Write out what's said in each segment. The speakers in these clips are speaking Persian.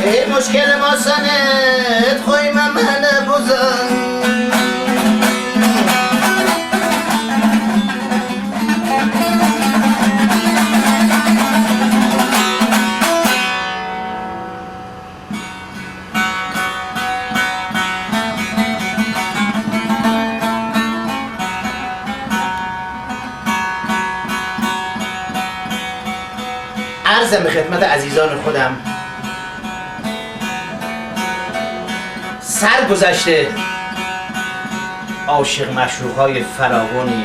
مشکل ما سنت خوی من بزن عرضم به خدمت عزیزان خودم سر گذشته عاشق مشروق‌های فراوانی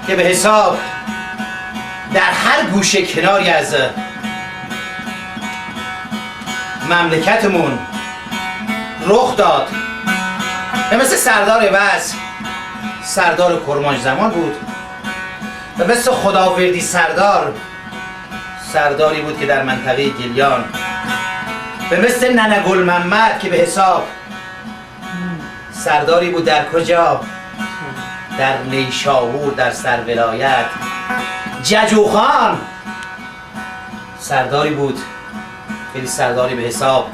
که به حساب در هر گوشه کناری از مملکتمون رخ داد به مثل سردار وز سردار کرمانش زمان بود و مثل خداوردی سردار سرداری بود که در منطقه گیلان به مثل ننه گل محمد که به حساب سرداری بود در کجا؟ در نیشابور در سرولایت. ججوخان سرداری بود خیلی سرداری به حساب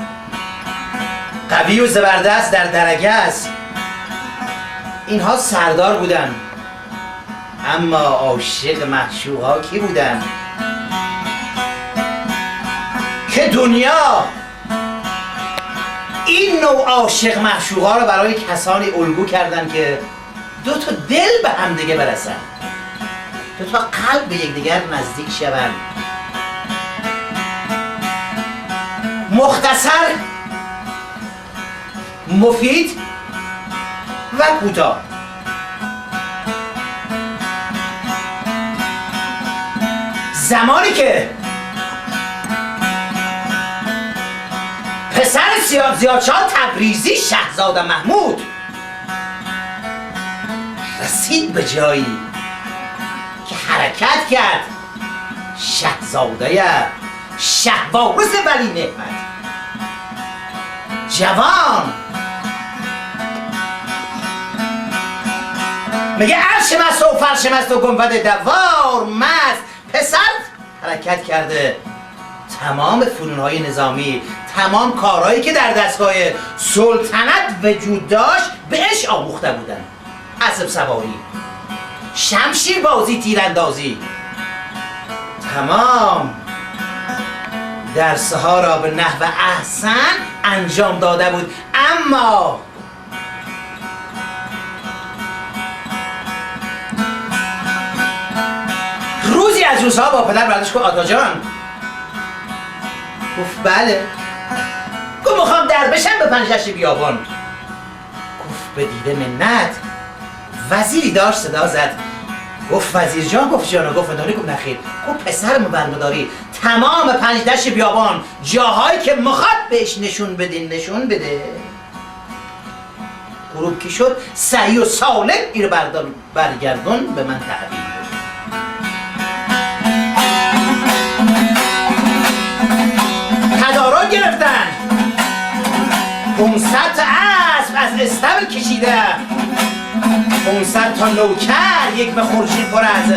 قوی و زبردست در درگز. اینها سردار بودن اما عاشق معشوق‌ها کی بودن؟ که دنیا این نوع عاشق معشوق‌ها رو برای کسانی الگو کردن که دو تا دل به هم دیگه برسن، دو تا قلب به یکدیگر نزدیک شوند. مختصر، مفید و کوتاه. زمانی که پسر زیادشاه تبریزی شهزاده محمود رسید به جایی که حرکت کرد، شهزاده شهوارز ولی نعمت جوان میگه عرش مست و فرش مست و گنبد دوار مست. پسر حرکت کرده، تمام فنون‌های نظامی، تمام کارهایی که در دستگاه سلطنت وجود داشت بهش آموخته بودن. اسب سواری، شمشیر بازی، تیراندازی، تمام درسها را به نحو احسن انجام داده بود. اما روزی از روزها با پدر بردش گفت آقا جان. گفت بله. گفت میخوام در بشم به پنجشت بیابان. گفت به دیده منت. وزیری داشت صدا زد، گفت وزیر جان. گفت جانا. گفت داری؟ گفت نخیر. گفت پسرمو برمداری تمام پنجدشت بیابان جاهایی که میخواد بهش نشون بدین نشون بده. غروب کی شد سعی و سالم اینو برگردون به من تحویل. تدارک گرفتن، 500 اسب از استبل کشیده، 500 تا نوکر یک به خورشید پر از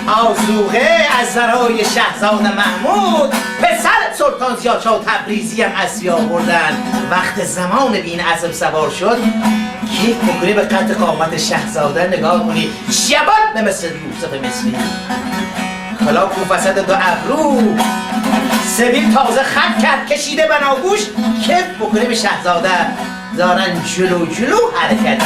آذوقه از زرای شهزاده محمود. پسر سلطان زیادشاه تبریزی هم اسبی آوردن. وقت زمان بین اسب سوار شد، کیف بکنی به قد قامت شهزاده نگاه کنی، شبان به مثل یوسف مصری، کلا کوف وسط دو ابرو، سبیل تازه خط کرد کشیده بناگوش. کیف بکنی به شهزاده دارن جلو جلو حرکت.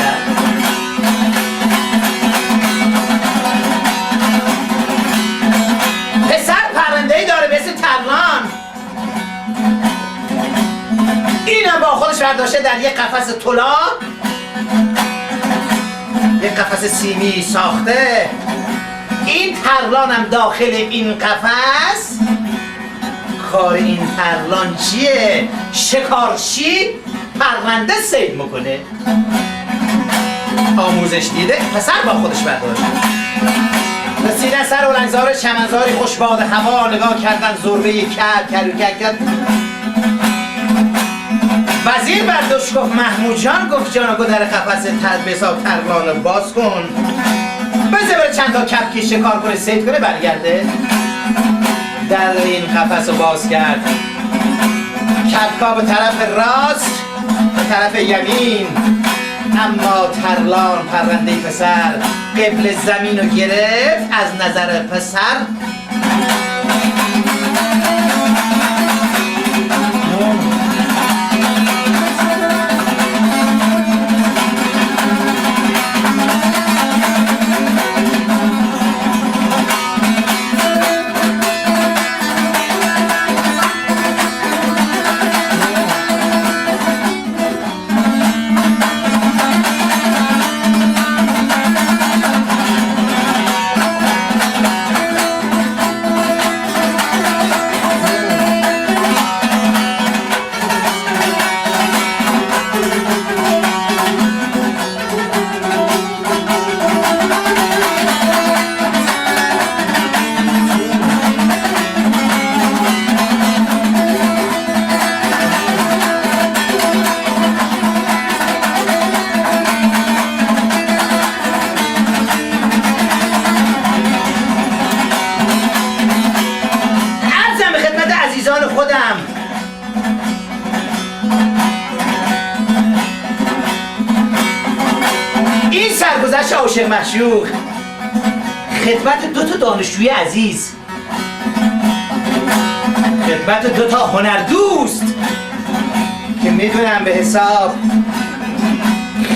پسر پرنده‌ای داره به اسم ترلان. اینم با خودش برداشته در یک قفس طلا، یک قفس سیمی ساخته. این ترلانم داخل این قفس. کار این ترلان چیه؟ شکارچی پرنده صید میکنه. آموزش دیده پسر با خودش برداشت. رسیدن سر اولنگزار چمنزاری خوشباد هوا، نگاه کردن ضربه کرد. وزیر برداشت گفت محمود جان. گفت جانا. گفت در قفس بسا ترلان باز کن، بذار بره چند تا کپکی شکار کنه صید کنه برگرده. در این قفس رو باز کرد. کبکا به طرف راست، به طرف یمین، اما ترلان پرنده پسر قبل زمین رو گرفت از نظر پسر. این سرگذشت عاشق معشوق خدمت دو تا دانشجوی عزیز، خدمت دو تا هنردوست که میدونم به حساب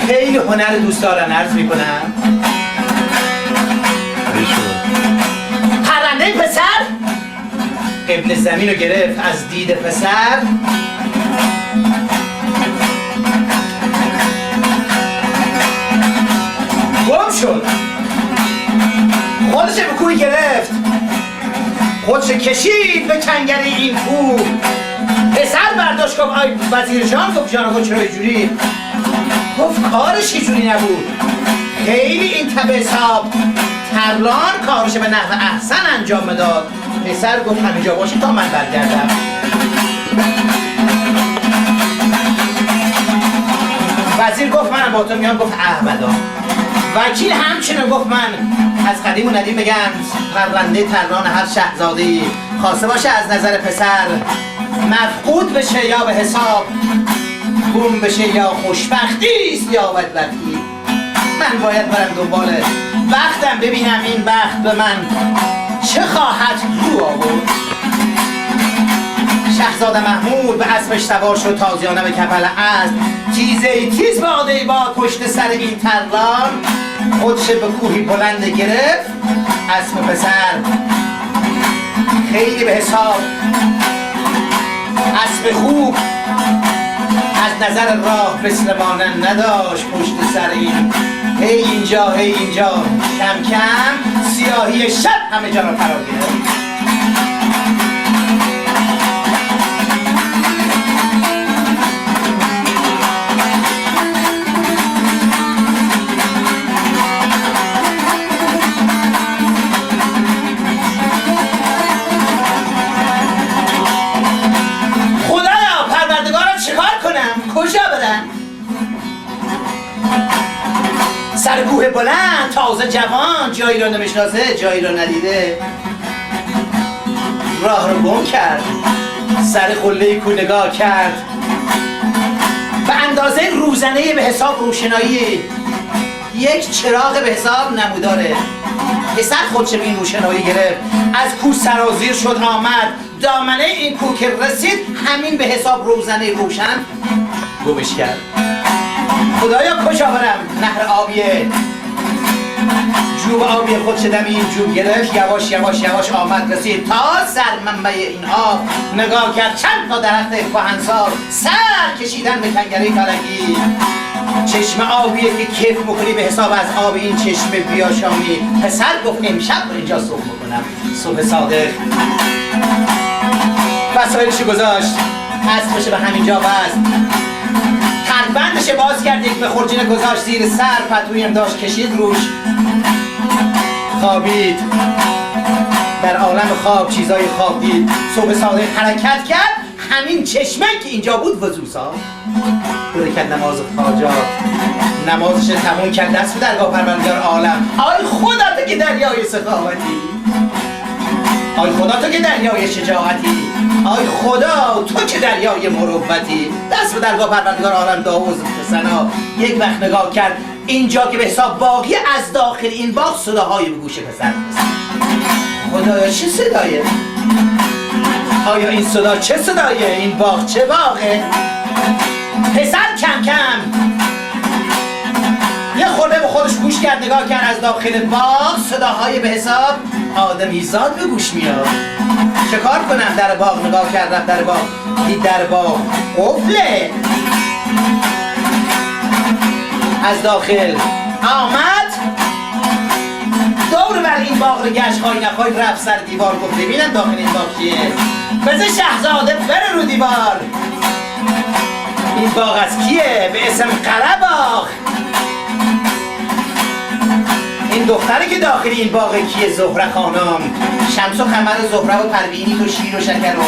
خیلی هنر دوست دارن عرض میکنم. پرنده پسر قبل زمین رو گرفت از دید پسر. گم شد، خودش به کوی گرفت، خودش کشید به کنگره این کوه. پسر برداشت گفت آی وزیر جان، گفت جان خود چرا اینجوری؟ گفت کارش اینجوری نبود، خیلی این طبع حساب ترلان کارش به نحو احسن انجام داد. پسر گفت همینجا باشی تا من برگردم. وزیر گفت من با تو میام. گفت احمدا. وکیل همچنین گفت من از قدیم و ندیم بگن پرنده ترلان هر شهزاده‌ای خواسته باشه از نظر پسر مفقود بشه یا به حساب گم بشه یا خوشبختیست یا بدبختی. من باید برم دنبال بختم ببینم این بخت به من چه خواهد رو آورد. شهزاده محمود به اسبش سوار شد، تازیانه به کپل اسب تیزی تیز باده باد پشت سر این ترلان. خودش به کوهی بلند گرفت، اسب پسر خیلی به حساب اسب خوب از نظر راه مثل مانند نداشت. پشت سر این هی اینجا هی اینجا، کم کم سیاهی شب همه جا را فرا گرفت. کجا برن؟ سر کوه بلند تازه جوان، جایی را نمیشناسه جایی را ندیده، راه رو گم کرد، سر قله کوه نگاه کرد. به اندازه روزنه به حساب روشنایی یک چراغ به حساب نموداره. پسر خودش به این روشنایی گرفت، از کوه سرازیر شد آمد، دامنه این کوه که رسید همین به حساب روزنه روشن گمش کرد. خدایا کجا برم؟ نهر آبیه، جوب آبی خودش دم این جوب گرفت، یواش یواش یواش آمد رسید تا سر منبع این آب. نگاه کرد چند تا درخت کهنسال سر کشیدن به کنگره فلکی. چشم آبیه که کیف میکنی به حساب از آب این چشم بیاشامی. پسر گفت امشب اینجا صبح میکنم. صبح صادق وسایلشو گذاشت، اسبش به همینجا بست، تنبندش باز کرد، یک به خورجین گذاشت زیر سر، پتویی هم داشت کشید روش، خوابید. در عالم خواب چیزای خواب دید. صبح صادق حرکت کرد، همین چشمه که اینجا بود وضو ساخت، دوره کرد نماز حاجات، نمازش تموم کرد، دست به درگاه پروردگار عالم. آی خودت که دریای سخاوتی، آی خدا تو که دریای شجاعتی، آی خدا تو که دریای مروتی، دست به درگاه پروردگار عالم داوود ثنا. یک وقت نگاه کرد اینجا که به حساب باقی از داخل این باغ صداهایی به گوش پسر رسید. خدایا چه صدایه؟ آیا این صدا چه صدایه؟ این باغ چه باغه؟ پسر کم کم یه خورده به خودش گوش کرد، نگاه کرد از داخل باغ صداهای به حساب آدمیزاد به گوش میاد. چه کار کنم؟ در باغ نگاه کرد، رفت در باغ، دید در باغ قفله. از داخل آمد، دور بر این باغ رو گشت، خواهی نخواهی رفت سر دیوار، گفت ببینم داخل این باغ چیه؟ بذار شهزاده بره رو دیوار. این باغ از کیه؟ به اسم قره‌باغ. این دختری که داخل این باغ کیه؟ زهره خانم. شمس و قمر و زهره و پروینی تو شیر و شکر و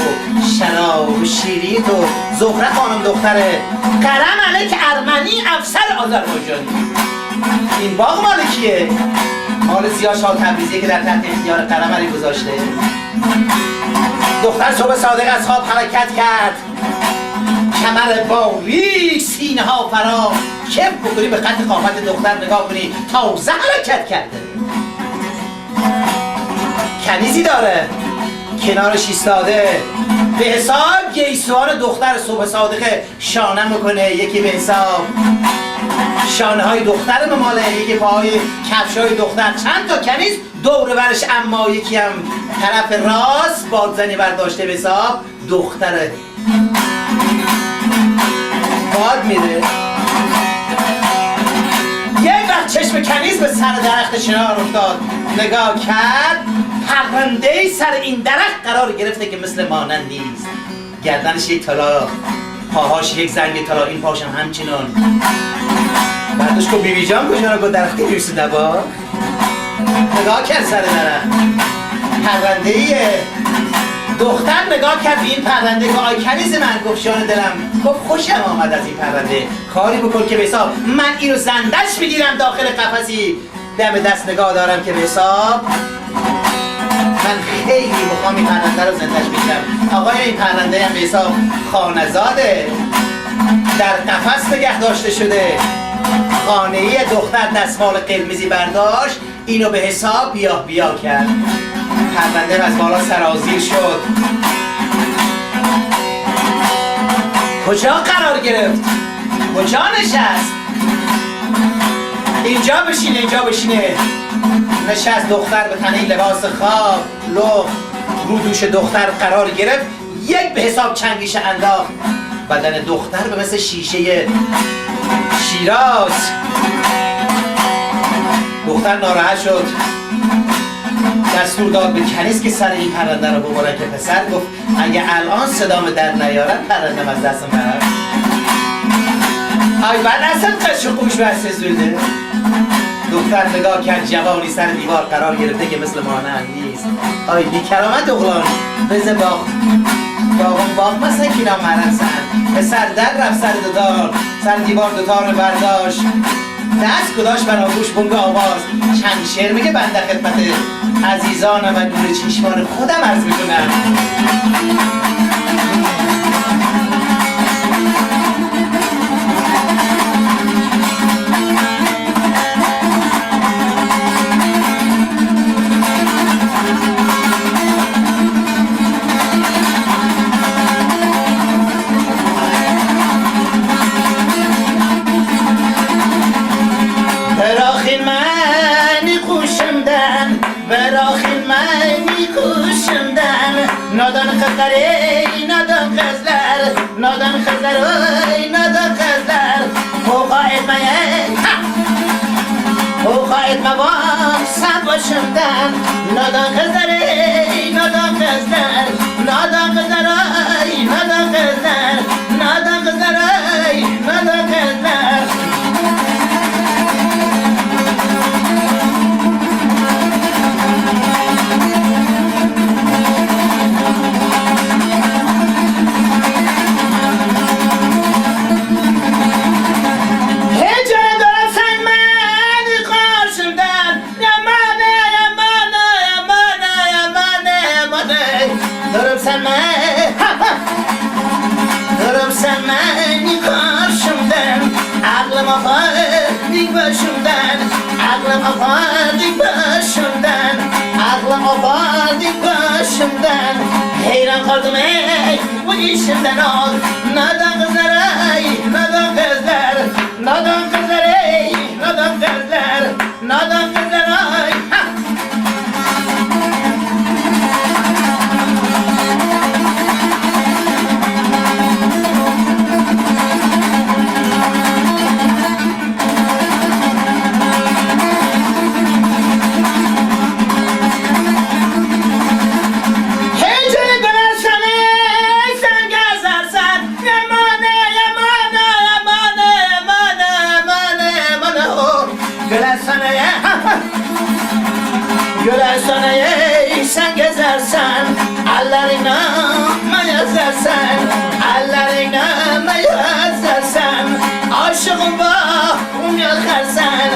شراب و شیرین تو زهره خانم دختره قره ملک ارمنی افسر آذربایجانی. این باغ مال کیه؟ مال ضیا شاه تبریزی که در تحت اختیار قره ملک گذاشته. دختر صبح صادق از خواب حرکت کرد، کمر باریک، سینه ها فرا، کف بکنی به خط قامت دختر نگاه کنی تازه حرکت کرده. کنیزی داره کنارش ایستاده، به حساب گیسوان دختر صبح صادقه شانه میکنه، یکی به حساب شانه های دختر مماله، یکی پاهای کفش های دختر. چند تا کنیز دور برش، اما یکی هم طرف راست بادزنی برداشته به حساب دختره باد میره. یه وقت چشم کنیز به سر درخت چنار افتاد، نگاه کرد پرنده سر این درخت قرار گرفته که مثل مانند نیست. گردنش یک طلا، پاهاش یک زنگ طلا، این پاهاش هم همچنان. بعدش گفت بیبی جان کجا رو؟ گفت درختی بیرسی دبا. نگاه کرد سر درخت پرنده ایه. دختر نگاه کرد به این پرنده که آی کنیز من، گفت شان دلم، گفت خوشم آمد از این پرنده، کاری بکن که به حساب من اینو زندش میگیرم داخل قفسی، دم دست نگاه دارم که به حساب من خیلی میخوام این پرنده رو زندش بگیرم. آقای این پرنده هم به حساب خانه‌زاده، در قفس نگه داشته شده. خانه‌ای دختر دستمال قرمزی برداشت، اینو به حساب بیا کرد. پرنده از بالا سرازیر شد. کجا قرار گرفت؟ کجا نشست؟ اینجا بشینه، اینجا بشینه. نشست. دختر به تنه لباس خواب لخت رو دوش دختر قرار گرفت، یک به حساب چنگیشه انداخت. بدن دختر به مثل شیشه شیراز. دختر ناراحت شد، دستور داد به کنیز که سر این پرنده رو ببرن که پسر گفت اگه الان صدام در نیارن پرندم از دستم برم. آی بعد اصلا قش و قوش بسته زوده. دختر نگاه کرد جوانی سر دیوار قرار گرفته که مثل مانند نیست. آی بیکرامت اغلان بزه باغ مثلا کینا مرسن. پسر در رفت سر دودار، سر دیوار دوتار رو برداشت، دست گداش بر آگوش بونگ آواز. چند شعر میگه بنده خدمت عزیزانم و نور چشمان خودم عرض میکنم. نادان خزر ای نادان خزر، نادان خزر ای نادان خزر، او قاید مایه او قاید موام سب باشمدن. نادان خزر ای نادان خزر، نادان خزر ای نادان خزر، نادان خزر ای نادان خزر. منی karşımdan Aklım afadik başımdan Aklım afadik başımdan Aklım afadik başımdan Heyran kaldım ey bu işimden ol Nadan kızlar ey nadan kızlar Nadan kızlar ey nadan kızlar Nadan kızlar ey Gölesaneye sen gezersen Ellerine mi yazarsan Ellerine mi yazarsan Aşığım bakım yakarsan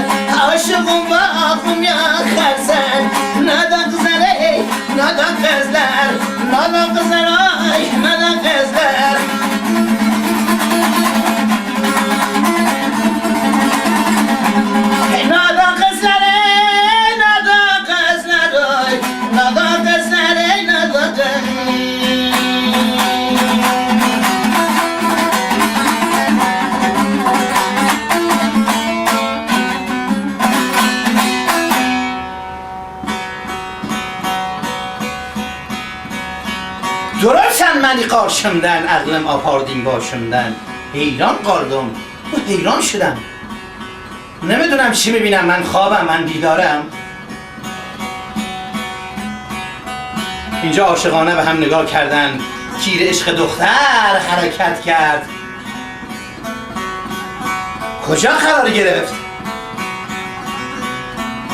Aşığım bakım yakarsan Nadan kızlar ey nadan kızlar Nadan kızlar ay nadan kızlar Nadan kızlar ey nadan kızlar oy Nadan kızlar ey nadan kızlar Durarsan məni qarşımdan Ağlım apardın başımdan Heyran kaldım Heyran şدم نمیدونم چی میبینم من خوابم من بیدارم اینجا عاشقانه به هم نگاه کردن تیر عشق دختر حرکت کرد کجا قرار گرفت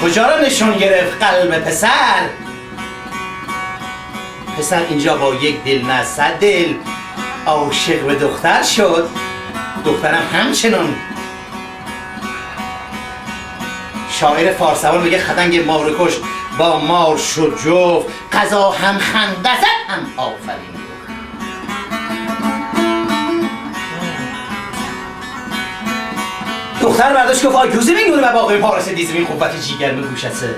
کجا را نشون گرفت قلب پسر پسر اینجا با یک دل نه صد دل عاشق به دختر شد دخترم همچنان شاعر فارسوار میگه خدنگ مارکش با مار شد جفت قضا هم خنده زد هم آفرین دختر برداشت گفت آگوزه می نور و باقی پارس دیزم این قوت جیگر می گوشته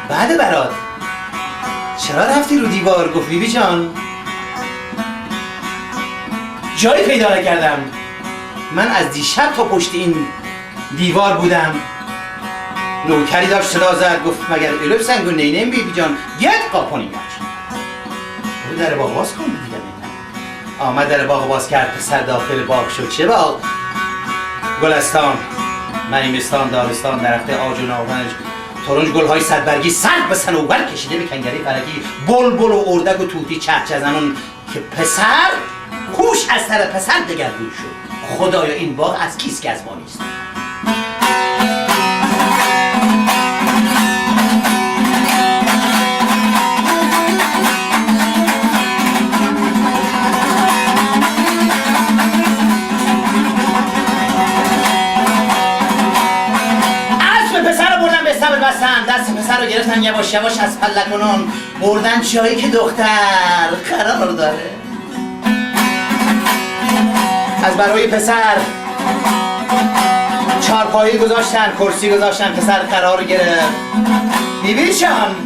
بعد برات چرا رفتی رو دیوار گفت بیبی جان جایی پیدا نکردم من از دیشب تا پشت این دیوار بودم نوکری داشت صدا زد گفت مگر الف سنگو نینیم بیبی جان گت قاپونی برو در باغ باز کن دیدم آمد در باغ باز کرد پسر داخل باغ شد چه باغ گلستان منیمستان دارستان درخت آج و نارنج ترنج گلهای صدبرگی سر به صنوبر کشیده به کنگره فلکی بلبل و اردک و توتی چهچه زنان که پسر خوش از سر پسر دگرگون شد خدایا این باغ از کیست که از ما نیست دست پسر رو گرفتن یواش یواش از پلکنون بردن جایی که دختر قرار داره از برای پسر چارپایی گذاشتن کرسی گذاشتن پسر قرار گرفت بیبی جان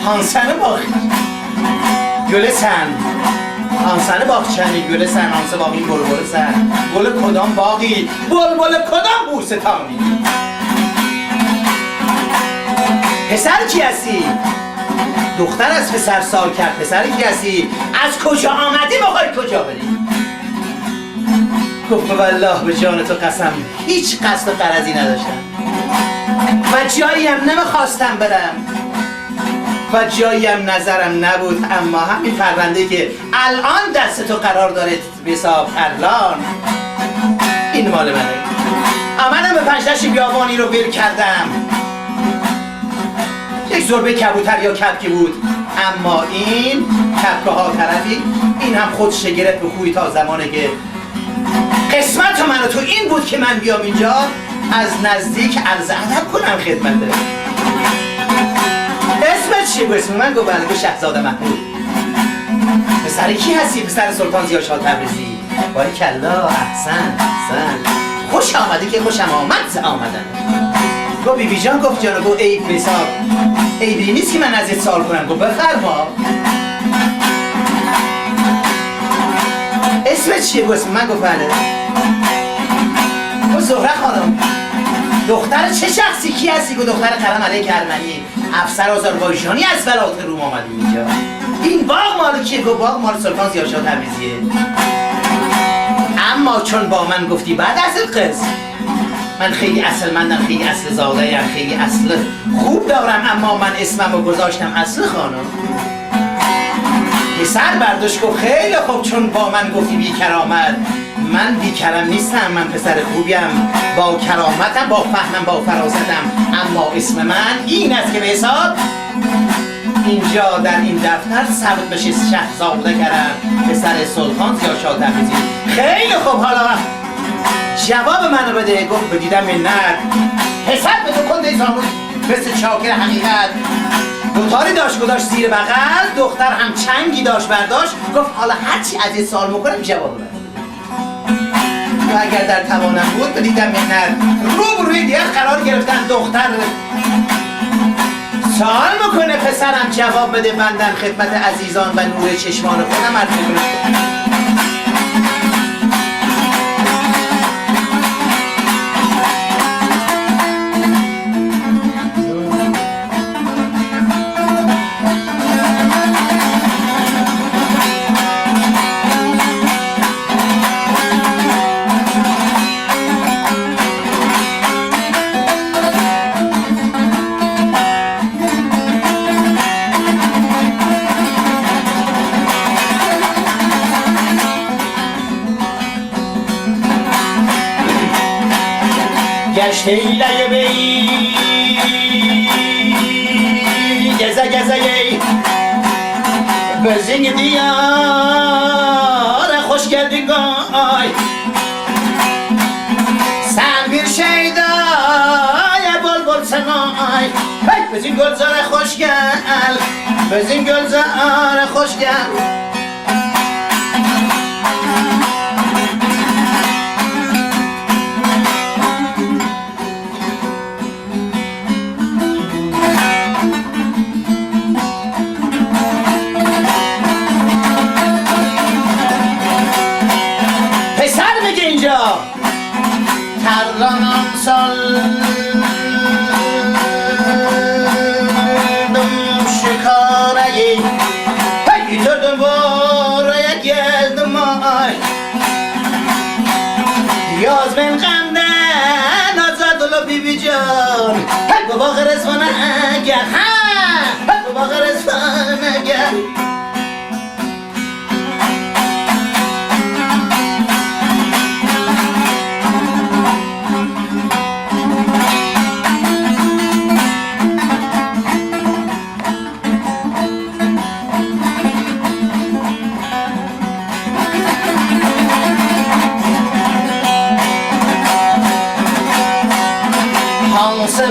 هانسن باقی گلسن هانسن باغچنی گلسن هانسه باقی بلبلسن گل کدام باقی بلبل کدام بوستانی پسر کی هستی؟ دختر از پسر سال کرد پسر کی هستی؟ از کجا آمدی بخوای کجا بری؟ گفت والله به جان تو قسم هیچ قصد و غرضی نداشتم و جایی هم نمیخواستم برم و جایی هم نظرم نبود اما همین پرونده که الان دست تو قرار داره بساب پرلان این مال منه آمدم به پنجدشت بیابانی رو ول کردم یک ضربه کبوتر یا کپکی بود اما این کپکه ها طرفی این هم خودش گرفت به کوی تا زمانی که قسمت من تو این بود که من بیام اینجا از نزدیک عرض ادب کنم خدمته اسمت چی بود؟ اسم من گفت بله شهزاده محمود پسر کی هستی؟ پسر سلطان ضیاءالشاه تبریزی. باریکلا، احسن. خوش آمده که خوشم آمد آمدن. گفت بیبی جان، گفت جان، گفت عیب حساب عیبی نیست که من ازت سوال کنم. گفت بفرما. اسمت چیه؟ گفت من. گفت بله. گفت زهره خانم. دختر چه شخصی کی هستی؟ گفت دختر قلم علیک ارمنی، افسر آذربایجانی از بلات روم آمدیم اینجا. این باغ مال کیه؟ گفت باغ مال سلطان ضیاءالشاه تبریزیه. اما چون با من گفتی بعد از القصه، من خیلی اصلمندم، خیلی اصل زاده ام، خیلی اصل خوب دارم، اما من اسممو گذاشتم اصل خانم. پسر برداشت گفت خیلی خوب، چون با من گفتی بی کرامت، من بی کرم نیستم، من پسر خوبیم، با کرامتم، با فهمم، با فراستم، اما اسم من این است که به حساب اینجا در این دفتر ثبت بشه شهزاده کردم، پسر سلطان ضیاءالشاه تبریزی. خیلی خوب، حالا جواب منو بده. گفت بدیدم منت. پسر به تو کنده زانو مثل چاکر حقیقت. دوتاری داشت گذاشت زیر بغل، دختر هم چنگی داشت برداشت. گفت حالا هرچی از این سوال میکنم جواب بده. و اگر در توانم بود بدیدم منت. روی دیگر قرار گرفتن. دختر سوال میکنه، پسرم جواب بده، بندن خدمت عزیزان و نور چشمان خودم عرض میکنم. گشته بی گزه بزنگ دیار خوش گردگای سنبیر شیدای بلبل سنای بزنگ گلزار خوشگل، بزنگ گلزار خوشگل. ترلانم سالدم شکارهی پیتردم باره گلدم آی یاز من قندن آزادلو بیبی جان بابا غرزوانه اگر بابا غرزوانه اگر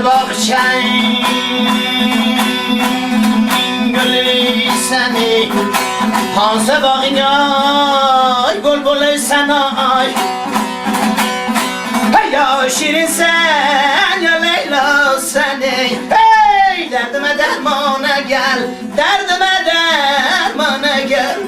باغچه‌ی گلی سنی هانس باغیای بلبل سنای یا شیرین سن یا لیلا سنی درد من درمان گل، درد من درمان گل.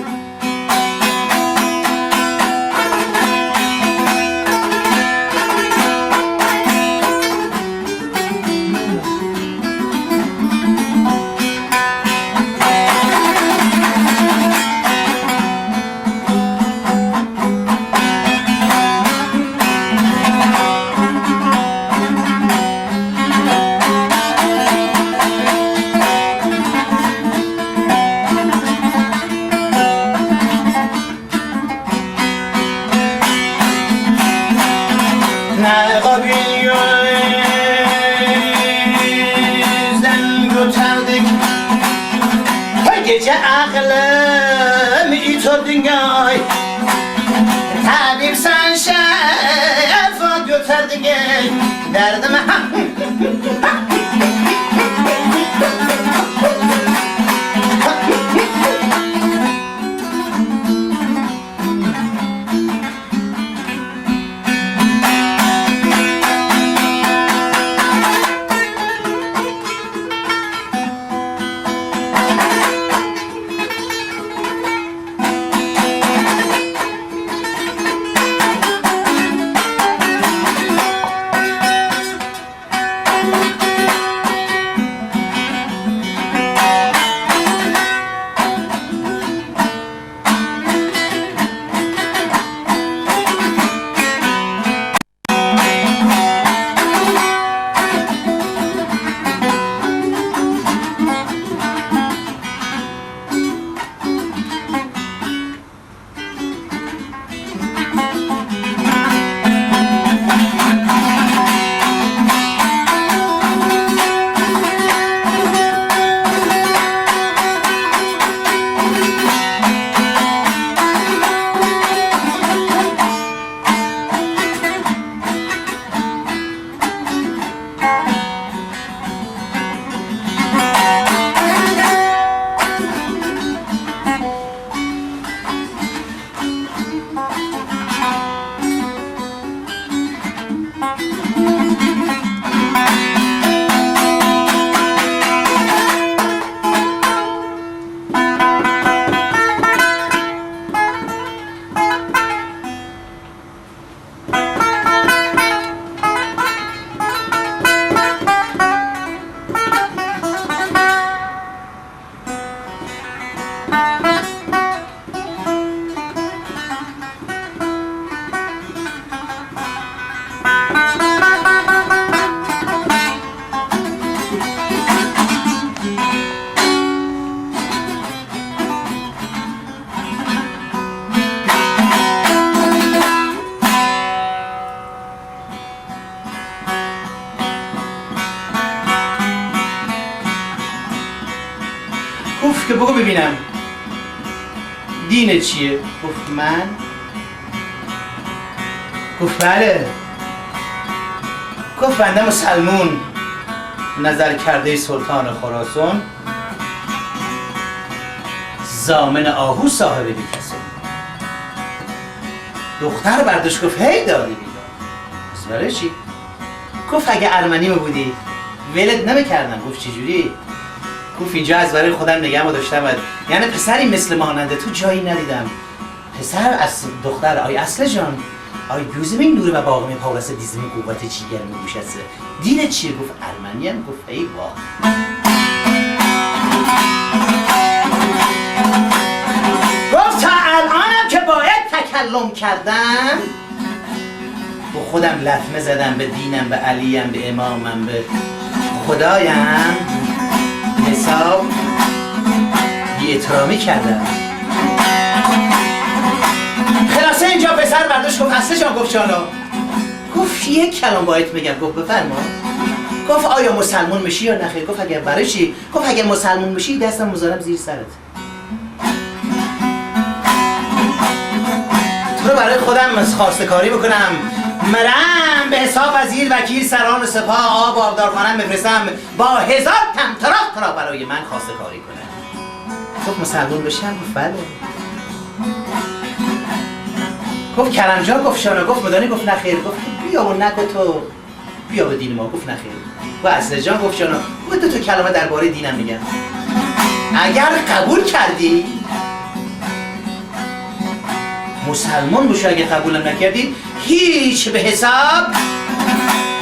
gece aklım itordun ay Tabip sen şefa göterdin derdime ببینم دین چیه؟ گفت من؟ گفت بله. گفت بنده مسلمون نظر کرده سلطان خراسان زامن آهو صاحب بیکسه. دختر برداشت گفت هی داری بیدار. بس برای چی؟ گفت اگه ارمنی بودی ولد نمیکردم. گفت چجوری؟ گفت اینجا از برای خودم نگه داشتم، یعنی پسری مثل ماننده تو جایی ندیدم. پسر از دختر آی اصل جان آی گوزمین نوره و باقمی پاولس دیزمین قوت چیگر میگوشسته. دین چیه؟ گفت ارمنیم. گفت ای واه. گفت تا الانم که باید تکلم کردم با خودم لطمه زدم به دینم، به علیم، به امامم، به خدایم حساب بی احترامی کردم. خلاصه اینجا پسر برداشت گفت اصل جان. گفت جانا. گفت یک کلام باید میگم. گفت بفرما. گفت آیا مسلمون میشی یا نخیر؟ گفت اگر برای چی؟ گفت اگر مسلمون میشی دستم میذارم زیر سرت. تو رو برای خودم خواستکاری بکنم، مرم به حساب وزیر وکیل سران سپاه آب آبدار کنم بفرستم با 1000 تمطراق را برای من خواستکاری کنم. گفت مسلمون بشم؟ گفت بله. گفت کرمجان. گفت شانا. گفت مدانی. گفت نخیر. گفت بیا و نکو تو بیا به دین ما. گفت نخیر. و اصل جان. گفت شانا. گفت دو تا کلمه درباره دینم میگم، اگر قبول کردی مسلمان بشو، اگه قبولم نکردی هیچ به حساب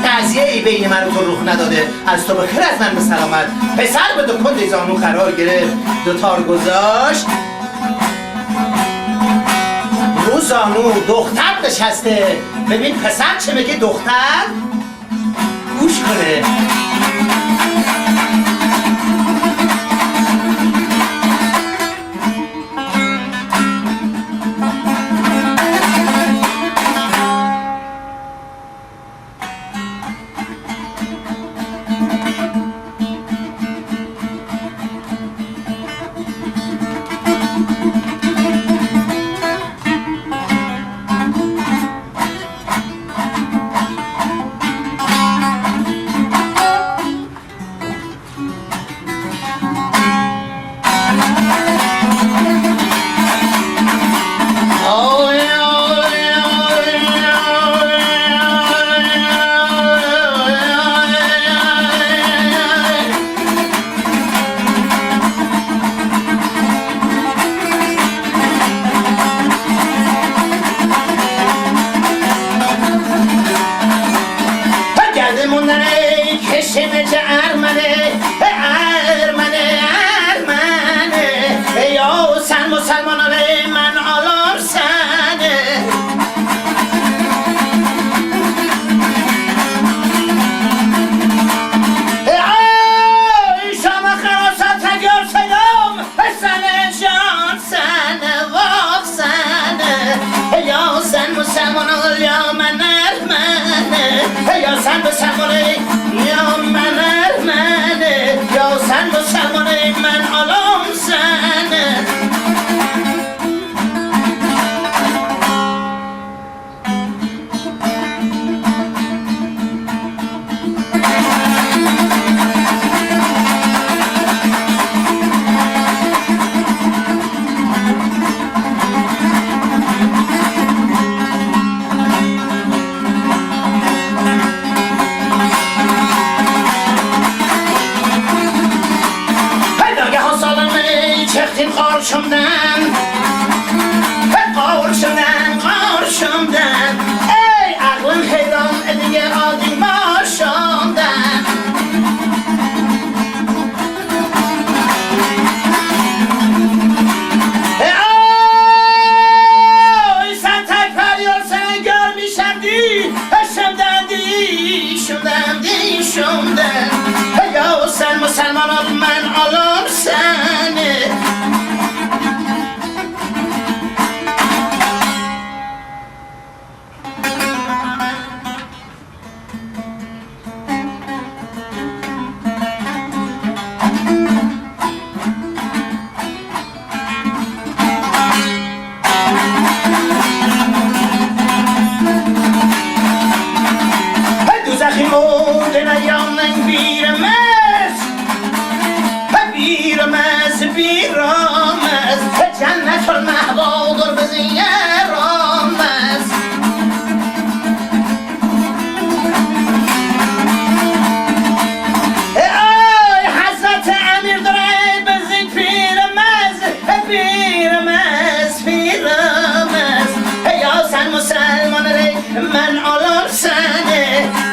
قضیه‌ای بین من و تو رخ نداده. از تو بخیر از من به سلامت. پسر به دو کند زانو قرار گرفت، دو تار گذاشت رو زانو. دختر نشسته. ببین پسر چه میگه دختر؟ گوش کنه.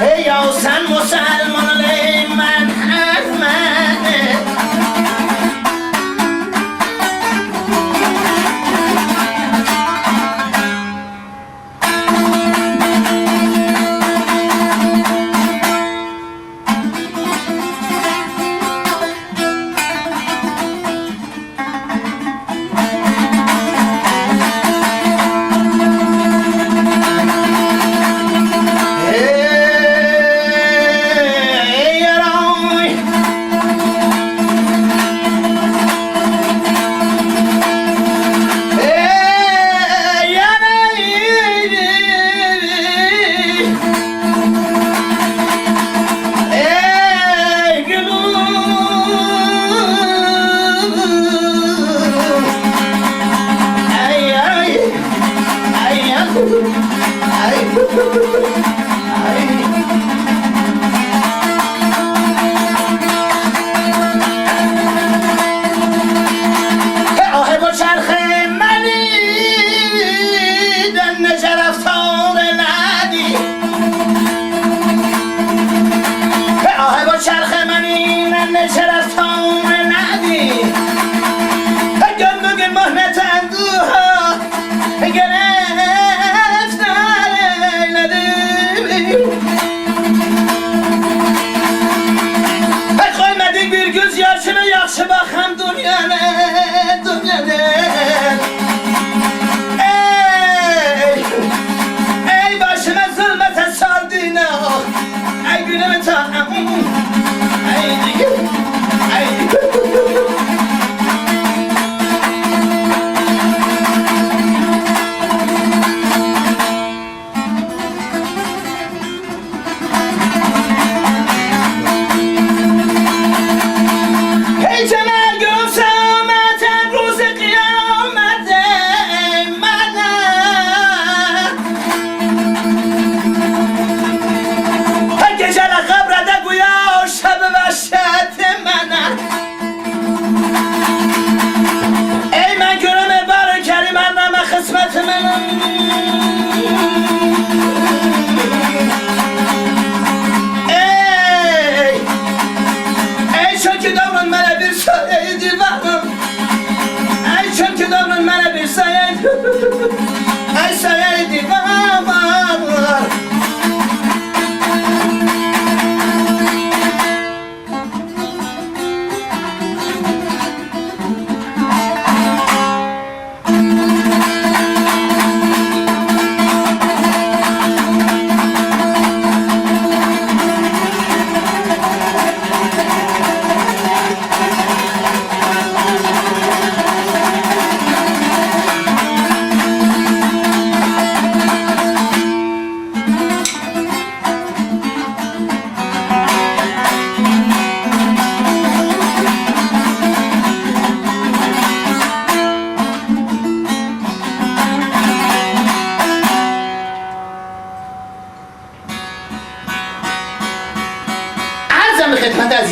ای یاسن مسلمان من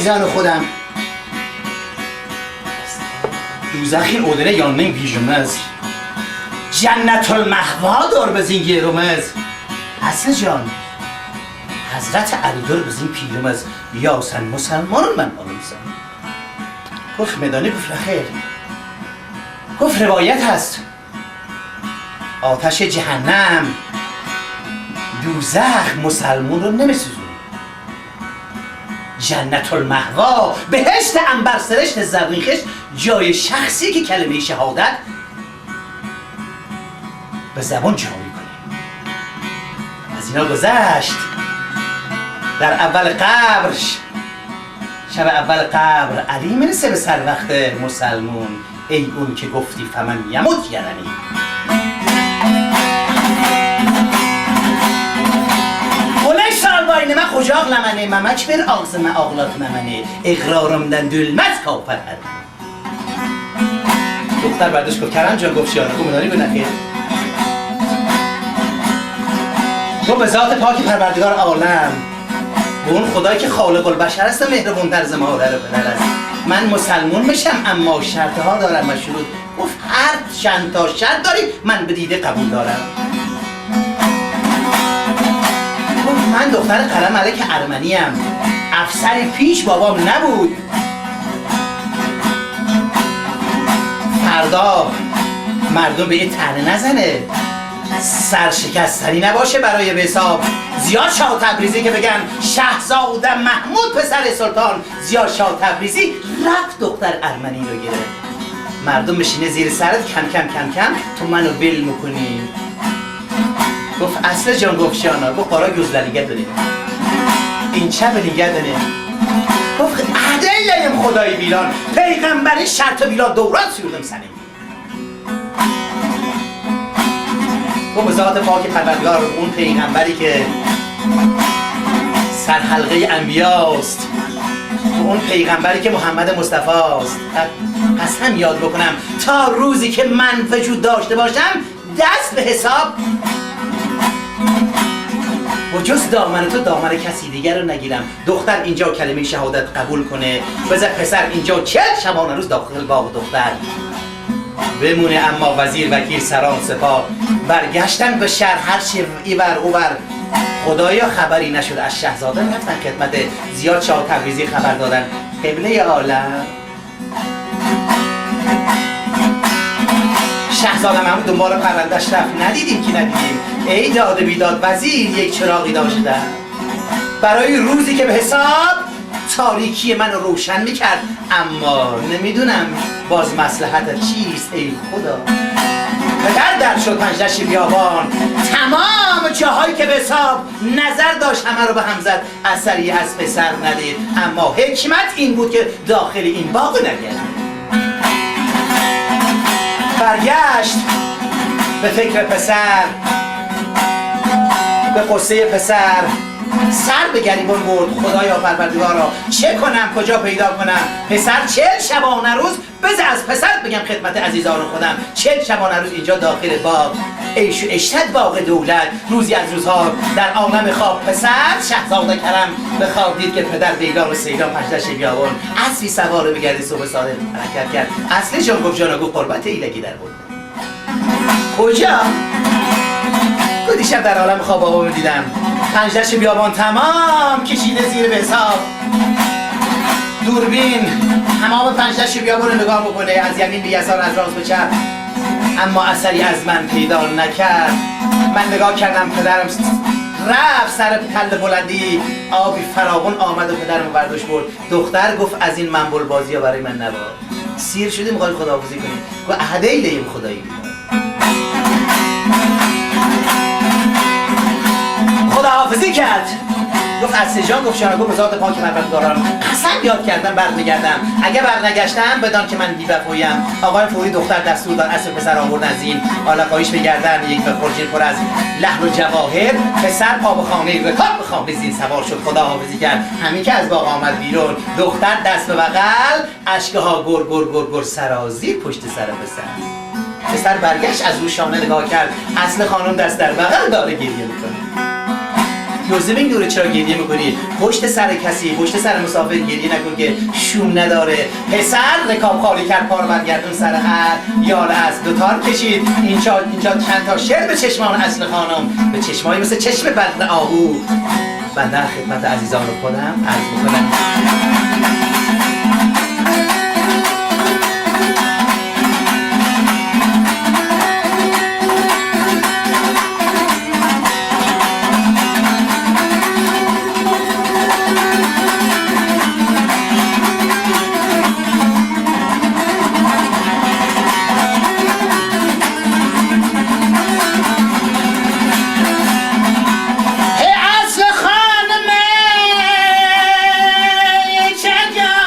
عزیزان خودم دوزخی اودره یانمین بیجمز جنت المحوا دار بزین گیرومز اصل جان حضرت علی دار بزین پیرومز یاسن مسلمان من آنوزم گفت مدانی گفت خیر گفت روایت هست آتش جهنم دوزخ مسلمون رو نمیسوزونه جنت المحوا بهشت عنبر سرشت زرین خشت جای شخصی که کلمه شهادت به زبان جا میکنه از اینا گذشت در اول قبرش شب اول قبر علی میرسه به سر وقت مسلمون ای اون که گفتی فمن یموت یعنی من خوجاق لمنه ممچ بر آغزم آغلات ممنه اقرارم دن دلمت کافر هد دختر بردش گفت کرم جان گفت شیانه گمدانی گفت نخیر گفت به ذات پاک پروردگار عالم به اون خدایی که خالق البشر است و مهربون در زماره رو بدر است من مسلمون میشم اما شرط ها دارم و شروط گفت هر چند تا شرط داری من به دیده قبول دارم من دختر قلم ملک ارمنیم، افسر پیش بابام نبود. فردا مردم به یه طعنه نزنه، سرشکستنی نباشه برای به حساب زیاد شاه تبریزی که بگن شاهزاده محمود پسر سلطان زیاد شاه تبریزی رفت دختر ارمنی رو گرفت. مردم بشینه زیر سرت کم کم کم کم تو منو بل میکنی. گفت اصل جان گفت شانا، گفت قارا گوزللیگه داریم این چه بلیگه داریم. گفت عدیلیم خدای بیلان پیغمبری شرط بیلان دوران سیردم سنیم. گفت ذات پاک پروردگار اون پیغمبری که سرحلقه انبیاست، اون پیغمبری که محمد مصطفی است، قسم یاد بکنم تا روزی که من وجود داشته باشم دست به حساب و جز دامن تو دامن کسی دیگر رو نگیرم. دختر اینجا کلمه شهادت قبول کنه، بذار پسر اینجا 40 شبانه روز داخل باغ دختر بمونه. اما وزیر وکیل سران سپاه برگشتن به شهر، هر چه ایور اوور خدایا خبری نشد از شاهزاده. رفتن خدمت زیاد شاه تبریزی خبر دادن قبله عالم شاهزاده محمود دنبال پرونده‌اش رفت، ندیدیم که ندیدیم. ای داد بیداد وزیر یک چراغی داشتن برای روزی که به حساب تاریکی من رو روشن میکرد، اما نمیدونم باز مصلحت چیست ای خدا. پدر در شد پنجدشت بیابان، تمام جاهایی که به حساب نظر داشت همه رو به هم زد، اثری از پسر ندید. اما حکمت این بود که داخل این باغ نگرد. برگشت به فکر پسر، به قصه پسر، سر به گریبان برد. خدایا پروردگارا چه کنم کجا پیدا کنم پسر 40 شبانه روز بذار از پسر بگم خدمت عزیزان خودم 40 شبانه روز اینجا داخل باغ عیش و عشرت باغ دولت. روزی از روزها در عالم خواب پسر شاهزاده کرم به خواب دید که پدر دیلان و سیلان پنجدشت بیابان اسبی سوار بگردی صبح صادق حرکت کرد. اصلی جان گفت جانا گفت قربت ایلگی در بود. کجا؟ گفت دیشب در عالم خواب بابامو دیدم، پنجدشت بیابان تمام کشیده زیر به حساب دوربین تمام پنجدشت بیابان رو نگاه میکنه، از یمین به یسار از راست به چپ، اما اثری از من پیدا نکرد. من نگاه کردم پدرم رفت سر تل بلندی، آبی فراوان آمد و پدرم برداشت برد. دختر گفت از این منبل بازی ها برای من نبا، سیر شدیم میخوای خداحافظی کنیم. گفت عهده لیم خدایی خداحافظی کرد. گفت از سجان گفت شانا گفت به ذات پاک پروردگارم قسم یاد کردم برمیگردم، اگه برنگشتم بدان که من بی‌وفاییم. آقای فوری دختر دستور داد اسب پسر آورد از این آلقایش بگردن، یک به خورجین پر از لحن و جواهر. پسر پا به خانه رکاب به خانه زین سوار شد، خداحافظی کرد. همین که از باغ آمد بیرون دختر دست به بغل، اشکها گر گر گر گر سرازیر پشت سر پسر برگشت از رو شانه نگاه کرد، اصل خانم دست در بغل داره گریه میکنه. یوزبین دوره چرا گریه میکنی؟ پشت سر کسی، پشت سر مسافر گریه نکن که شوم نداره. پسر رکاب خالی کرد، پا رو برگردون سر هر یال از دوتار کشید. اینجا چند تا شعر به چشمان اصل خانم، به چشمایی مثل چشم بدر آهو. بنده خدمت عزیزان خودم عرض میکنم ای اصل خانم چه جا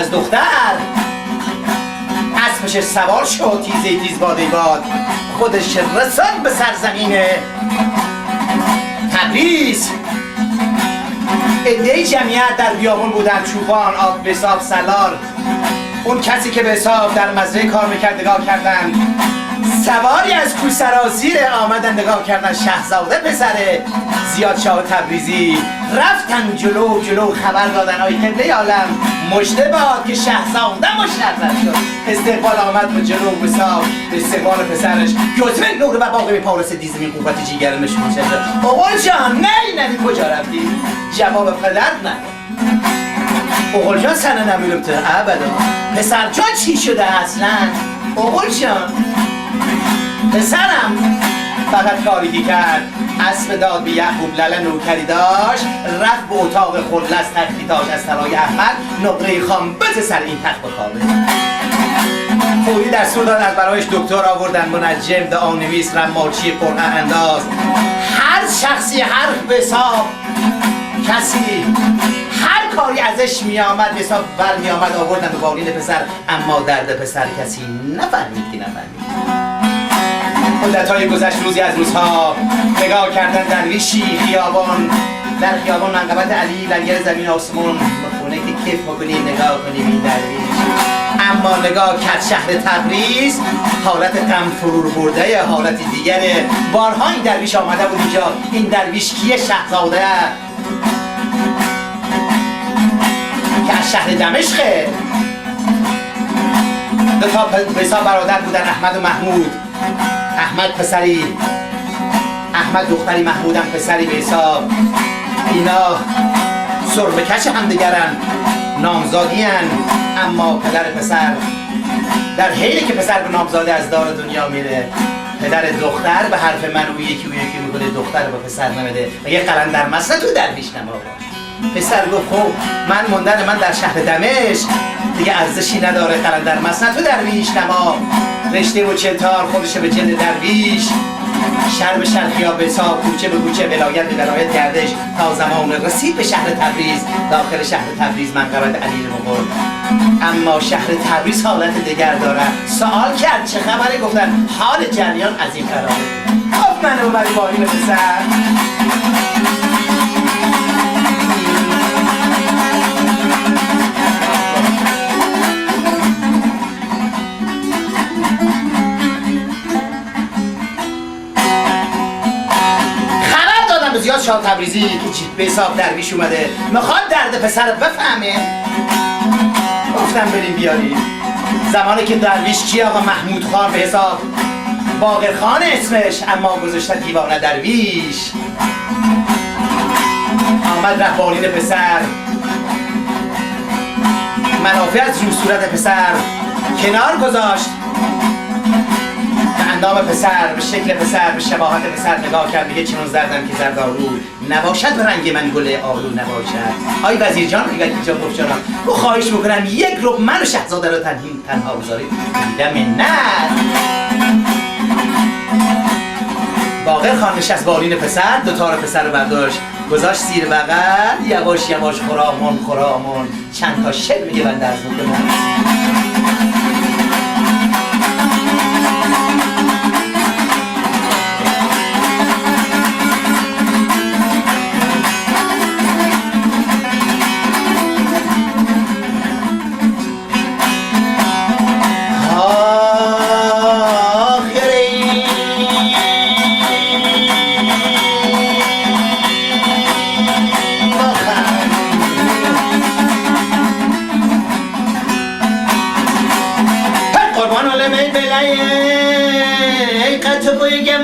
از دختر اسبش سوار شد، تیزه تیز باده باد خودش رسان به سرزمین تبریز. عده‌ای جمعیت در بیابون بودن، چوبان، آب بساب، سالار، اون کسی که به حساب در مزرعه کار میکرد نگاه کردن، سواری از کوه سرازیر آمدن نگاه کردن، شهزاده پسر زیاد شاه تبریزی رفتن جلو جلو خبر دادن آی قبله عالم مژده باد که شهزاده مشرف شد. استقبال آمد به جلو بساب به استقبال پسرش یوتمن نور و باقی به پارس دیزمین قوت جیگر نشون شد. اوغل جان نه کجا رفتی؟ جواب پدر نه. اوغل جان سنه نمیلم تو ابدا. پسر جان چی شده اصلا؟ اوغل جان پسرم فقط کاری که کرد اسب داد به یعقوب لله نوکری داشت، رفت به اتاق خلص تختی داشت از طلای احمد نقره خام بز سر این تخت بخوابه. فوری دستور داد از برایش دکتر آوردن، منجم، دعانویس، رمالچی، قرعه انداز، هر شخصی هر حساب کسی هر کاری ازش می آمد به حساب بر می آمد آوردن به بالین پسر، اما درد پسر کسی نفهمید که نفهمید. مدت‌های گذشت روزی از روزها نگاه کردن درویشی خیابان، در خیابان منقبت علی لنگر زمین آسمون خونه که کیف بکنیم نگاه کنیم این درویش. اما نگاه کرد شهر تبریز، حالت غم فرور برده حالت دیگره. بارها این درویش آمده بود اینجا. این درویش کیه؟ شهزاده که از شهر دمشقه. دو تا بسا برادر بودن، احمد و محمود. احمد پسری، احمد دختری، محمودم پسری به حساب. اینا سربکش همدیگرن، نامزادین، اما پدر پسر در حیلی که پسر به نامزاده از دار دنیا میره، پدر دختر به حرف من او یکی میکنه، دختر به پسر نمیده. مگه قلندر مسئله تو درویش نما باش. پسر گفت خب من موندن من در شهر دمشق دیگه ارزشی نداره، قلندر مسئله تو درویش نما. رشته و چلتار خودش به جلد درویش، شهر به شهر خیاب به حساب، کوچه به کوچه، ولایت به ولایت گردش تا زمان رسید به شهر تبریز. داخل شهر تبریز منقبت علی مغول. اما شهر تبریز حالت دیگر داره. سوال کرد چه خبره؟ گفتن حال جریان از این قراره. خب من اومدی بالین پسر. زیاد شاه تبریزی که به حساب درویش اومده میخواد درد پسر بفهمه. گفتم بریم بیاریم. زمانی که درویش کی؟ آقا محمود خان به حساب باقر خان اسمش، اما گذاشته دیوانه درویش. آمد رفت بالین پسر، منافع از رو صورت پسر کنار گذاشت، به اندام پسر، به شکل پسر، به شباهت پسر نگاه کرد. میگه چنون زردم که زردآلو نباشد به رنگ من گل آلو نباشد. آی وزیر جان میگه اینجا گفت جانم تو خواهش میکنم یک رب من و شهزاده رو تنها بذارید. دیدم نه. باقر خان نشست بالین پسر، دو تار پسر رو برداشت گذاشت زیر بغل، یواش یواش خرامون خرامون چند تا شعر میگه بنده از میکنم.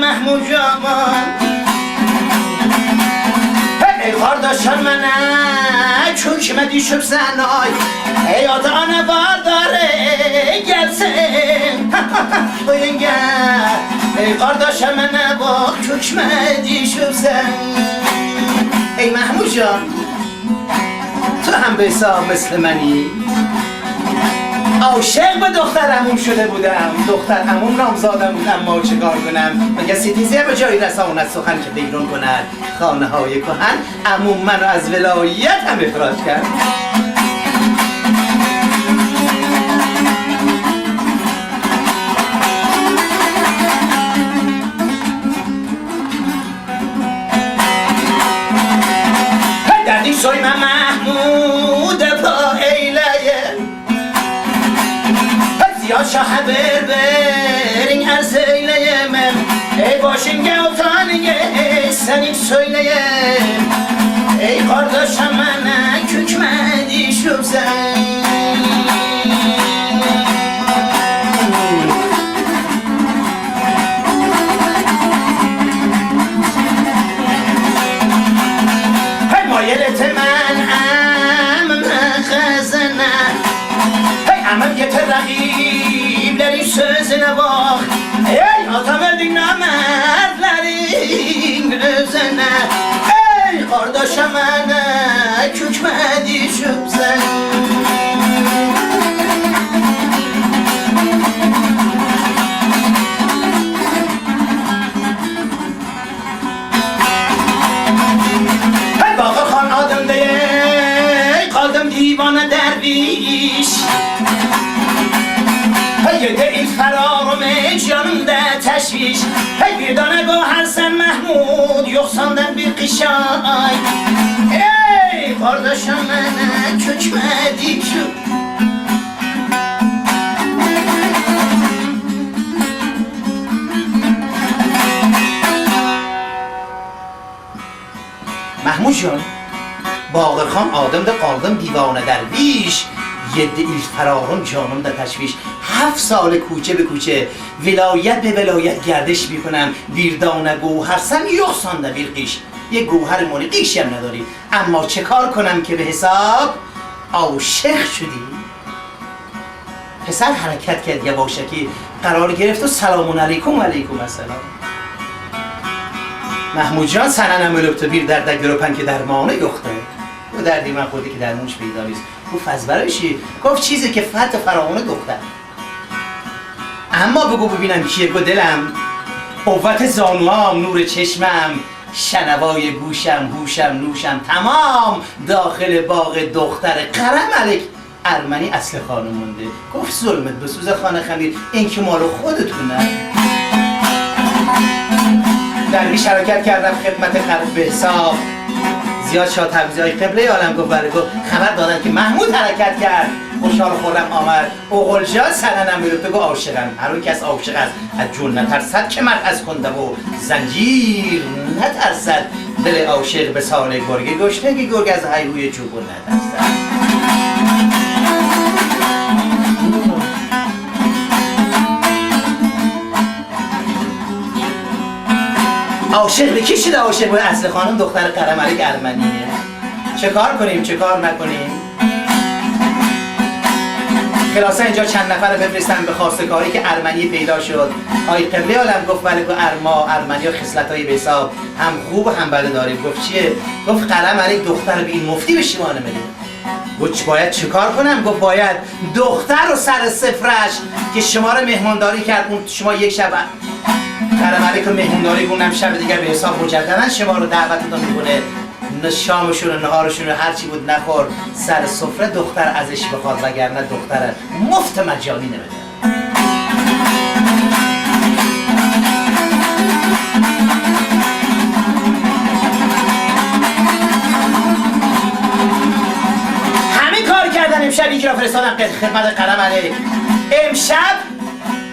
محمود جامان ای خارداشان منه چون که مدی شب زنای ای آده آنه بارداره گلسه ای خارداشان منه با چون که مدی شب زن. ای محمود جان تو هم به حساب مثل منی؟ عاشق به دختر عموم شده بودم، دختر عموم نامزادم بود، اما چکار کنم؟ مگه ستیزه به جایی رساند سخن که بیرون کند خانه های کهن. عموم منو از ولایت هم اخراج کرد. haber verin her söyleyemem. Ey başın gavtanı seni söyleyem. Ey kardeşim bana kükmedi şu sen. Hey mایلت من خزنه. Hey amem getir rakiblerin sözüne bak. Ey atamadın namertlerin özüne. Ey kardeşim bana kükmedi şu sen. دیوانه درویش یده این فرارم canımda تشویش bir dana gohar sen Mahmud yok senden bir kışay. Ey kardeşim bana çökmedi şu. Mahmud جان باقر خان آدم ده قالدم دیوانه درویش یده ایل فرارم جانم ده تشویش 7 سال کوچه به کوچه ولایت به ولایت گردش میکنم بیردانه گوهر سن یخسان ده بیر قیش یه گوهر مونی قیشی هم نداری اما چه کار کنم که به حساب عاشق شدی. پسر حرکت کرد یواشکی قرار گرفت و سلام علیکم و علیکم السلام. محمود جان سننم البته بیر درد گروپن که درمانه یخته و دردی من خودی که درمونش پیدا نیست. گفت از برایشی؟ گفت چیزی که فتح فراوانه دختر. اما بگو ببینم کیه؟ گو دلم قوت زانوام نور چشمم شنوای گوشم هوشم نوشم تمام داخل باغ دختر قرم علیک ارمنی اصل خانم مونده. گفت ظلمت بسوز خانه خمیر این که مال خودتونه. درویش حرکت کردم خدمت خرف به حساب زیاد شاد تبریزی قبله عالم گفت بله گفت خبر دادن که محمود حرکت کرد خوشحال خورم آمد اوغل جان سننم میرفت گفت عاشقم هر اون کس عاشق است از جون نترسد که مرد از کنده و زنجیر نترسد دل عاشق به سال گرگ گشته که گرگ از هیوی چوبون نترسد. عاشق به کی شده؟ عاشق به اصل خانم دختر قرم علیک ارمنیه. چه کار کنیم چه کار نکنیم؟ خلاصه اینجا چند نفر بفرستن به خواستگاری که ارمنی پیدا شد. آی قبله عالم گفت ولی گفت ارمنی ها خصلت‌های به حساب هم خوب و هم بده داریم. گفت چیه؟ گفت قرم علیک دختر به این مفتی به شما نمیده. گفت باید چه کار کنم؟ گفت باید دختر و سر سفرش که شما رو مهمانداری کرد اون شما یک شب قرم علیک مهمونداری گونم شب دیگر به حساب مجددن شما رو دعوتتون میکنه شامشون و نهارشون و هرچی بود نخور سر سفره دختر ازش بخواد وگرنه دختر مفت مجانی نمیده. همین کار کردن امشب یکی را فرستادم خدمت قرم علیک. امشب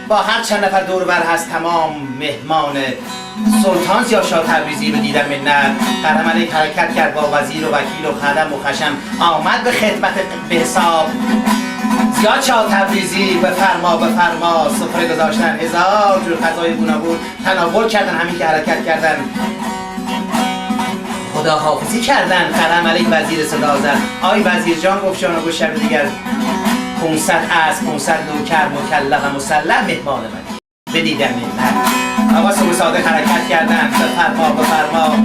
با هر چند نفر دور بر هست تمام مهمان سلطان یا شاه تبریزی رو دیدم منت. قرم علیک حرکت کرد با وزیر و وکیل و خدم و خشم آمد به خدمت به حساب زیاد شاه تبریزی بفرما سفره گذاشتن 1000 جور غذای گوناگون تناول کردن. همین که حرکت کردن خداحافظی کردن. قرم علیک وزیر صدا زد آی وزیر جان گفت شما گفت شب دیگر 500 اسب 500 نوکر مکلف و مسلح مهمان من بدیدم من آقا صبح صادق حرکت کردن بفرما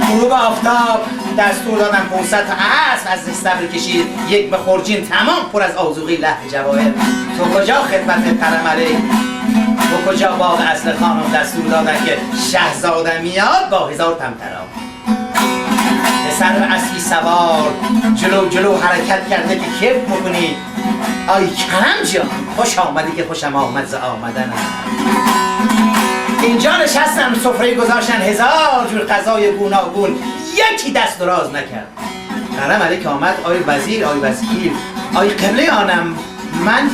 غروب آفتاب دستور دادم 500 اسب از استبل کشید یک به خورجین تمام پر از آذوقه لحن جواهر. تو کجا خدمت قرم علیک؟ تو کجا باغ اصل خانم دستور دادن که شهزاده میاد با 1000 طمطرا سر اسبی سوار جلو حرکت کرده که کیف بکنی. آی کرم جان خوش آمدی که خوشم آمد ز آمدن. اینجا نشستم سفره گذاشتن 1000 جور غذای گوناگون یکی دست دراز نکرد. قرم علیک آمد آی وزیر آی وکیل آی قبله آنم من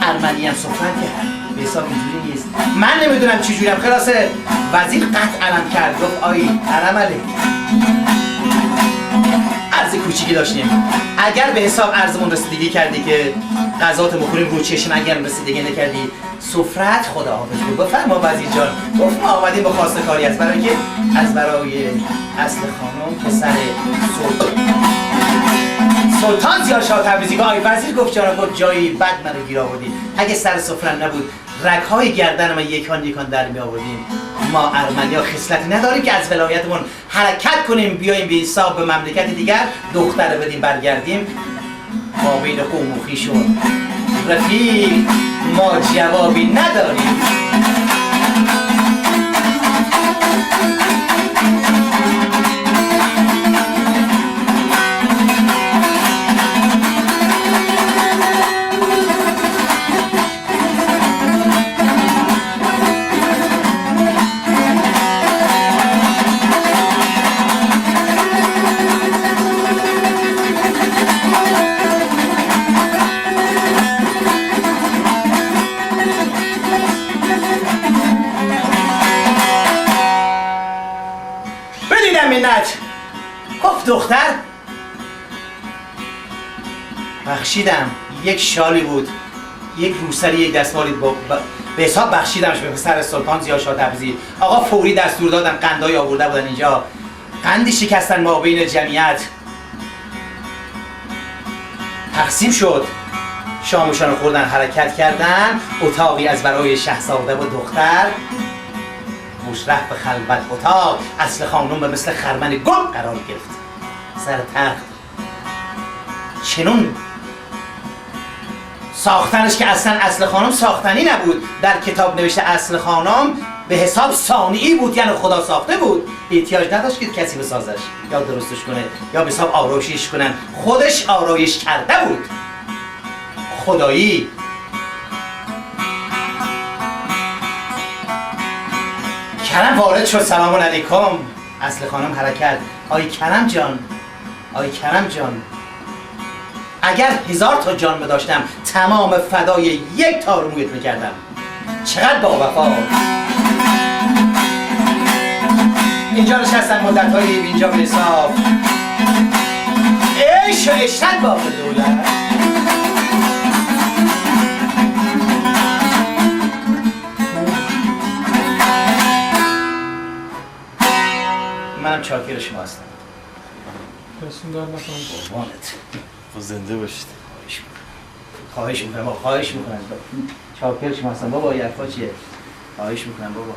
ارمنی هم صحبت کرد به حساب اینجوری نیست. من نمیدونم چجوریم. خلاصه وزیر قطع علم کرد، گفت آی ارمله عرض کوچیکی داشتیم، اگر به حساب عرضمون رسیدگی کردی که غذات بخوریم رو چشم، اگر رسیدگی نکردی سفرت خداحافظ بود. بفرما وزیر جان. گفت ما آمدیم با خواست کاری است، برای که از برای اصل خانم پسر سلطان ضیاءالشاه تبریزی. آی وزیر گفت جانب جایی بد منو گیر آوردی، اگه سر سفره نبود رگ‌های گردن ما یکان در می آوردیم. ما ارمنی‌ها خصلتی نداریم که از ولایتمون حرکت کنیم بیایم به حساب به مملکت دیگر دختر بدیم برگردیم. ما بین قوم و خویشون رفیق ما جوابی نداریم. گفت دختر بخشیدم. یک شالی بود، یک روسری، یک دستمالی به حساب بخشیدمش به پسر سلطان ضیاءالشاه تبریزی. آقا فوری دستور دادن، قندای آورده بودن اینجا، قندی شکستن ما بین جمعیت، تقسیم شد، شامشان خوردن، حرکت کردن. اتاقی از برای شهزاده و دختر، مشرف به خلوت اتاق، اصل خانم به مثل خرمن گل قرار گرفت سر تخت. چنون ساختنش که اصلا اصل خانم ساختنی نبود، در کتاب نوشته اصل خانم به حساب صانعی بود، یعنی خدا ساخته بود، احتیاج نداشت که کسی بسازش یا درستش کنه یا به حساب آرایشش کنن، خودش آرایش کرده بود خدایی. کرم وارد شد. سلام علیکم. اصل خانم حرکت. آی کرم جان، آی کرم جان، اگر 1000 تا جان بداشتم تمام فدای یک تار مویت میکردم. چقدر با وفا. اینجا نشستم مدت‌هایی اینجا به حساب عیش و عشرت باقی دولت. منم چاکر شما هستم. دستون در نکنم. قربانت. زنده باشید. خواهش میکنم. چاکر شما هستم بابا. یه حرفا چیه؟ خواهش میکنم بابا.